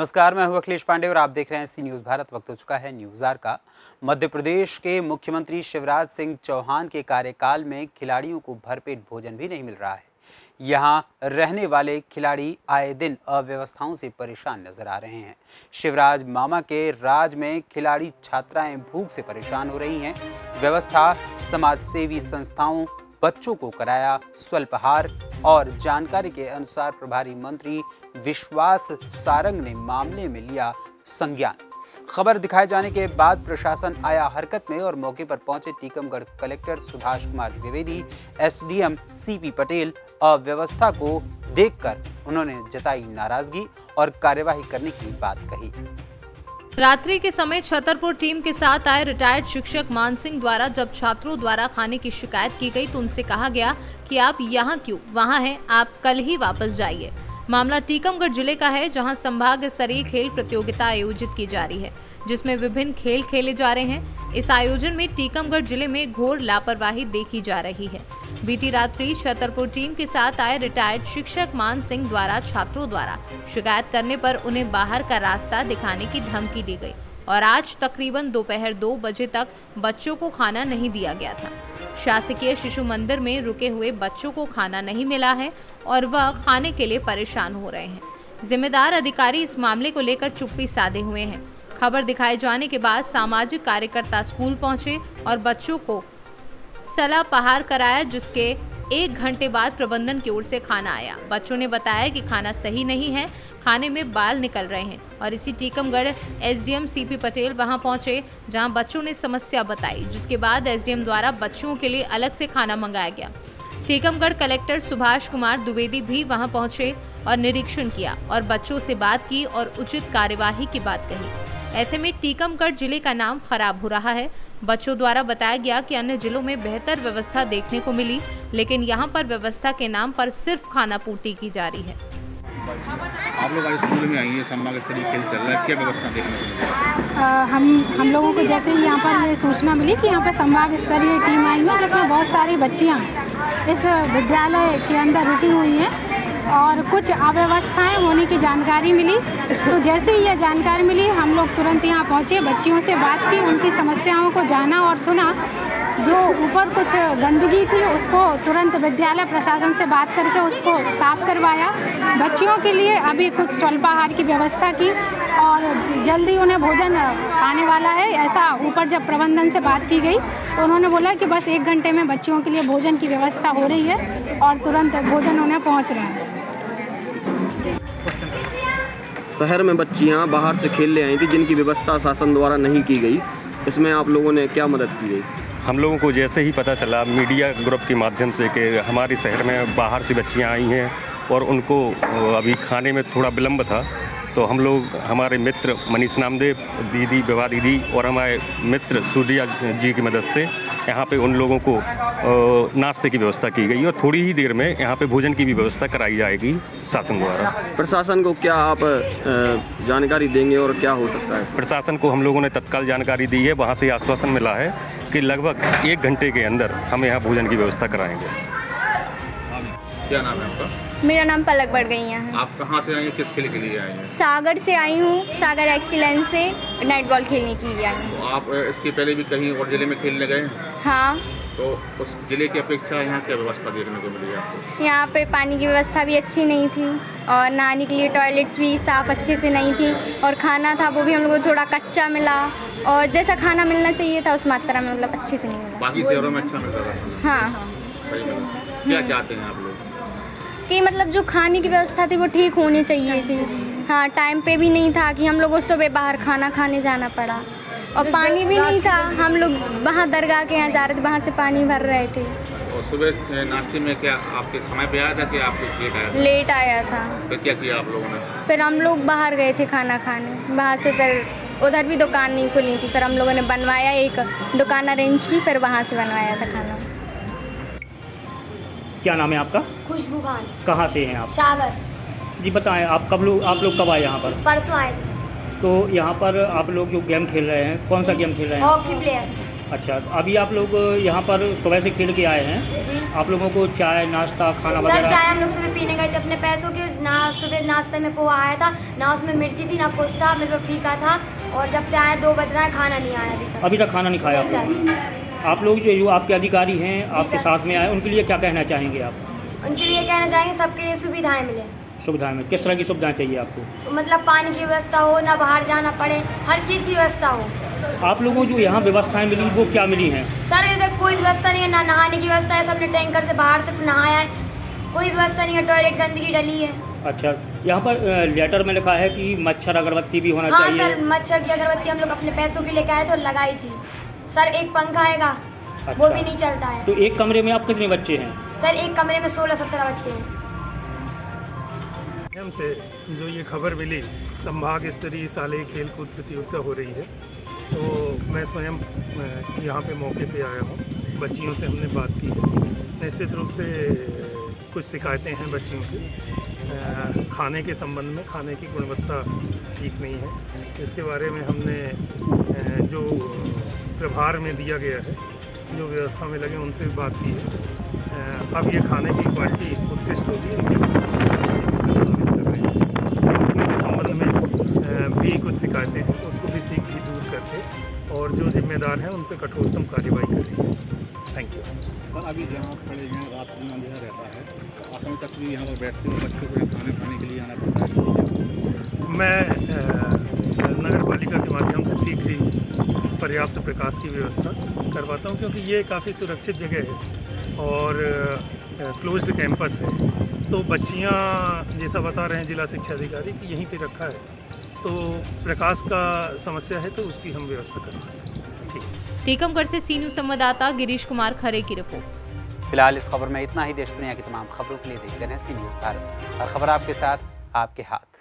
नमस्कार, मैं हूं अखिलेश पांडे और आप देख रहे हैं सी न्यूज़ भारत। वक्त हो चुका है न्यूज़ आवर का। मध्य प्रदेश के मुख्यमंत्री शिवराज सिंह चौहान के कार्यकाल में खिलाड़ियों को भरपेट भोजन भी नहीं मिल रहा है। यहां रहने वाले खिलाड़ी आए दिन अव्यवस्थाओं से परेशान नजर आ रहे हैं। शिवराज मामा के राज में खिलाड़ी छात्राएं भूख से परेशान हो रही हैं। व्यवस्था समाजसेवी संस्थाओं बच्चों को कराया स्वल्पाहार और जानकारी के अनुसार प्रभारी मंत्री विश्वास सारंग ने मामले में लिया संज्ञान। खबर दिखाए जाने के बाद प्रशासन आया हरकत में और मौके पर पहुंचे Tikamgarh collector Subhash Kumar Dwivedi, SDM CP Patel. अव्यवस्था को देखकर उन्होंने जताई नाराजगी और कार्यवाही करने की बात कही। रात्रि के समय छतरपुर टीम के साथ आए रिटायर्ड शिक्षक मान सिंह द्वारा जब छात्रों द्वारा खाने की शिकायत की गई तो उनसे कहा गया कि आप यहाँ क्यों, वहाँ हैं, आप कल ही वापस जाइए। मामला टीकमगढ़ जिले का है, जहाँ संभाग स्तरीय खेल प्रतियोगिता आयोजित की जा रही है, जिसमें विभिन्न खेल खेले जा रहे हैं। इस आयोजन में टीकमगढ़ जिले में घोर लापरवाही देखी जा रही है। बीती रात्रि छतरपुर टीम के साथ आए रिटायर्ड शिक्षक मान सिंह द्वारा छात्रों द्वारा शिकायत करने पर उन्हें बाहर का रास्ता दिखाने की धमकी दी गई और आज तकरीबन दोपहर 2 बजे तक बच्चों को खाना नहीं दिया गया था। शासकीय शिशु मंदिर में रुके हुए बच्चों को खाना नहीं मिला है और वह खाने के लिए परेशान हो रहे हैं। जिम्मेदार अधिकारी इस मामले को लेकर चुप्पी साधे हुए हैं। खबर दिखाए जाने के बाद सामाजिक कार्यकर्ता स्कूल पहुंचे और बच्चों को स्वल्पाहार कराया, जिसके 1 घंटे बाद प्रबंधन की ओर से खाना आया। बच्चों ने बताया कि खाना सही नहीं है, खाने में बाल निकल रहे हैं और इसी टीकमगढ़ एसडीएम सीपी पटेल वहां पहुंचे, जहां बच्चों ने समस्या बताई, जिसके बाद एसडीएम द्वारा बच्चों के लिए अलग से खाना मंगाया गया। टीकमगढ़ कलेक्टर सुभाष कुमार द्विवेदी भी वहां पहुंचे और निरीक्षण किया और बच्चों से बात की और उचित कार्यवाही की बात कही। ऐसे में टीकमगढ़ जिले का नाम खराब हो रहा है। बच्चों द्वारा बताया गया कि अन्य जिलों में बेहतर व्यवस्था देखने को मिली, लेकिन यहाँ पर व्यवस्था के नाम पर सिर्फ खाना पूर्ति की जा रही है। आप लोग आज स्कूल में आई हैं, सम्मान स्तरीय खेल चल रहा है, क्या व्यवस्था देखने को मिली? हम लोगों को जैसे ही यहाँ पर ये सूचना मिली कि यहाँ पर संभाग स्तरीय टीम आई है, जिसमें बहुत सारी बच्चियाँ इस विद्यालय के अंदर रुकी हुई हैं और कुछ अव्यवस्थाएं होने की जानकारी मिली। तो जैसे ही यह जानकारी मिली हम लोग तुरंत यहाँ पहुँचे, बच्चियों से बात की, उनकी समस्याओं को जाना और सुना। जो ऊपर कुछ गंदगी थी उसको तुरंत विद्यालय प्रशासन से बात करके उसको साफ करवाया। बच्चियों के लिए अभी कुछ स्वल्पाहार की व्यवस्था की और जल्दी उन्हें भोजन आने वाला है, ऐसा ऊपर जब प्रबंधन से बात की गई तो उन्होंने बोला कि बस 1 घंटे में बच्चियों के लिए भोजन की व्यवस्था हो रही है और तुरंत भोजन उन्हें पहुँच रहा है। शहर में बच्चियां बाहर से खेलने आई थी, जिनकी व्यवस्था शासन द्वारा नहीं की गई, इसमें आप लोगों ने क्या मदद की गई? हम लोगों को जैसे ही पता चला मीडिया ग्रुप के माध्यम से कि हमारे शहर में बाहर से बच्चियां आई हैं और उनको अभी खाने में थोड़ा विलम्ब था, तो हम लोग हमारे मित्र मनीष नामदेव दीदी, विभा दीदी और हमारे मित्र सूर्या जी की मदद से यहाँ पे उन लोगों को नाश्ते की व्यवस्था की गई और थोड़ी ही देर में यहाँ पे भोजन की भी व्यवस्था कराई जाएगी शासन द्वारा। प्रशासन को क्या आप जानकारी देंगे और क्या हो सकता है? प्रशासन को हम लोगों ने तत्काल जानकारी दी है, वहाँ से आश्वासन मिला है कि लगभग 1 घंटे के अंदर हम यहाँ भोजन की व्यवस्था कराएंगे। क्या नाम है आपका? मेरा नाम पलक बढ़गैया है। आप कहाँ से आई हैं, किस खेल के लिए आई हैं? सागर से आई हूँ, सागर एक्सीलेंस से नाइट बॉल खेलने के लिए आई हूँ। तो आप इसके पहले भी कहीं और जिले में खेलने गए हैं? हाँ। तो उस जिले की अपेक्षा यहाँ क्या व्यवस्था देखने को मिली आपको? यहाँ पे पानी की व्यवस्था भी अच्छी नहीं थी और नहाने के लिए टॉयलेट्स भी साफ़ अच्छे से नहीं थी और खाना था वो भी हम लोग को थोड़ा कच्चा मिला और जैसा खाना मिलना चाहिए था उस मात्रा में मतलब अच्छे से नहीं मिला। बाकी शहरों में अच्छा मिलता था? हाँ। क्या चाहते हैं आप लोग? कि मतलब जो खाने की व्यवस्था थी वो ठीक होनी चाहिए थी। हाँ, टाइम पे भी नहीं था कि हम लोग को सुबह बाहर खाना खाने जाना पड़ा और पानी भी नहीं था। हम लोग वहाँ दरगाह के यहाँ जा रहे थे, वहाँ से पानी भर रहे थे। और सुबह नाश्ते में क्या आपके समय पे आया था कि आप लेट आया था? लेट आया था। फिर क्या किया आप लोगों ने? फिर हम लोग बाहर गए थे खाना खाने, वहाँ से फिर उधर भी दुकान नहीं खुली थी, फिर हम लोगों ने बनवाया, एक दुकान अरेंज की, फिर वहाँ से बनवाया था खाना। क्या नाम है आपका? खुशबू खान। कहाँ से हैं आप? सागर। जी बताएं, आप लोग कब आए यहाँ पर? परसों आए थे। तो यहाँ पर आप लोग जो गेम खेल रहे हैं, कौन सा गेम खेल रहे हैं? Hockey player. अच्छा, अभी आप लोग यहाँ पर सुबह से खेल के आए हैं। जी आप लोगों को चाय नाश्ता खाना सर, वगैरह? चाय हम लोग सुबह पीने गए थे अपने पैसों के। ना सुबह नाश्ते में पोहा आया था, ना उसमें मिर्ची थी, ना कुछ था, मतलब फीका था। और जब से आए 2 बज रहा है, खाना नहीं आया अभी तक। अभी तक खाना नहीं खाया आप नहीं लोग? सर। आप लोग जो आपके अधिकारी हैं आपके सर। साथ में आए, उनके लिए क्या कहना चाहेंगे आप? उनके लिए कहना चाहेंगे सबके लिए सुविधाएं मिले। सुविधाएं में किस तरह की सुविधाएं चाहिए आपको? मतलब पानी की व्यवस्था हो, ना बाहर जाना पड़े, हर चीज़ की व्यवस्था हो। आप लोगों को जो यहाँ व्यवस्थाएं मिली वो क्या मिली हैं? सर इधर कोई व्यवस्था नहीं है, ना नहाने की व्यवस्था है, सबने टैंकर से बाहर से नहाया है। कोई व्यवस्था नहीं है, टॉयलेट गंदगी डली है। अच्छा, यहाँ पर लेटर में लिखा है कि मच्छर अगरबत्ती भी होना हाँ चाहिए। सर, मच्छर की अगरबत्ती हम लोग अपने पैसों की लेके आए थे और लगाई थी। सर एक पंखा आएगा, वो भी नहीं चलता है। तो एक कमरे में आप कितने बच्चे हैं? सर एक कमरे में 16-17 बच्चे हैं। से जो ये खबर मिली संभाग स्तरीय शालेय खेल कूद प्रतियोगिता हो रही है, तो मैं स्वयं यहाँ पे मौके पे आया हूँ। बच्चियों से हमने बात की है। निश्चित रूप से कुछ शिकायतें हैं बच्चियों की खाने के संबंध में। खाने की गुणवत्ता ठीक नहीं है। इसके बारे में हमने जो प्रभार में दिया गया है, जो व्यवस्था में लगे, उनसे बात की है। अब ये खाने की क्वालिटी उत्कृष्ट होगी, उनके संबंध में भी कुछ शिकायतें हैं, उसको भी शीघ्र दूर करके और जो जिम्मेदार हैं उन पर कठोरतम कार्रवाई करेंगे। Thank you. सर, अभी जहाँ खड़े हैं रात में अंधेरा रहता है, असम तक भी यहाँ पर बैठते हैं, बच्चों को खाने खाने के लिए आना पड़ता है। मैं नगर पालिका के माध्यम से शीघ्र ही पर्याप्त प्रकाश की व्यवस्था करवाता हूँ, क्योंकि ये काफ़ी सुरक्षित जगह है और क्लोज्ड कैंपस है। तो बच्चियाँ जैसा बता रहे हैं जिला शिक्षा अधिकारी कि यहीं पे रखा है, तो प्रकाश का समस्या है, तो उसकी हम व्यवस्था करेंगे। ठीक। टीकमगढ़ से सी न्यूज़ संवाददाता गिरीश कुमार खरे की रिपोर्ट। फिलहाल इस खबर में इतना ही। देश दुनिया की तमाम खबरों के लिए देखते रहें सी न्यूज़ भारत। हर खबर आपके साथ, आपके हाथ।